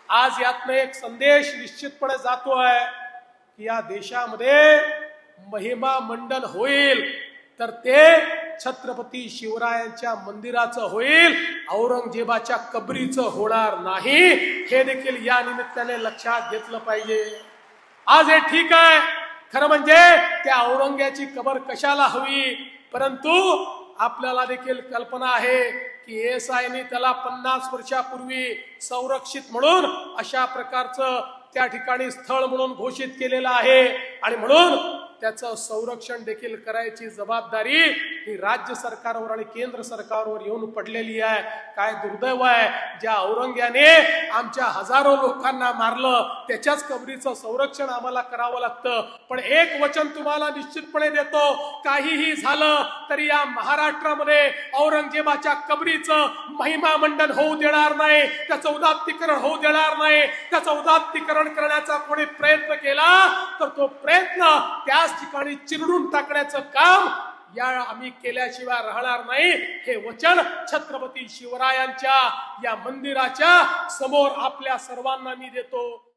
आज यातनं एक संदेश निश्चितपणे जातोय की या देशामध्ये महिमा मंडन होईल तर ते छत्रपती शिवरायांच्या मंदिराचं होईल, औरंगजेबाच्या कबरीचं होणार नाही। हे देखील या निमित्ताने लक्षात घेतलं पाहिजे। आज हे ठीक आहे, खरं म्हणजे त्या औरंग्याची कबर कशाला हवी, परंतु आपल्याला देखील कल्पना आहे की एएसआयने त्याला 50 वर्षापूर्वी संरक्षित म्हणून अशा प्रकारचं त्या ठिकाणी स्थळ म्हणून घोषित केलेलं आहे आणि म्हणून त्याचं संरक्षण देखील करायची जबाबदारी ही राज्य सरकारवर आणि केंद्र सरकारवर येऊन पडलेली आहे। काय दुर्दैव आहे, ज्या औरंग्याने आमच्या हजारो लोकांना मारलं त्याच्याच कबरीचं संरक्षण आम्हाला करावं लागतं। पण एक वचन तुम्हाला निश्चितपणे देतो, काहीही झालं तरी या महाराष्ट्रामध्ये औरंगजेबाच्या कबरीचं महिमा मंडन होऊ देणार नाही, त्याचं उदात्तीकरण होऊ देणार नाही। त्याचं उदात्तीकरण करण्याचा कोणी प्रयत्न केला तर तो प्रयत्न त्याच ठिकाणी चिरडून टाकण्याचं काम या आम्ही केल्याशिवाय राहणार नाही। हे वचन छत्रपती शिवरायांच्या या मंदिराच्या समोर आपल्या सर्वांना मी देतो।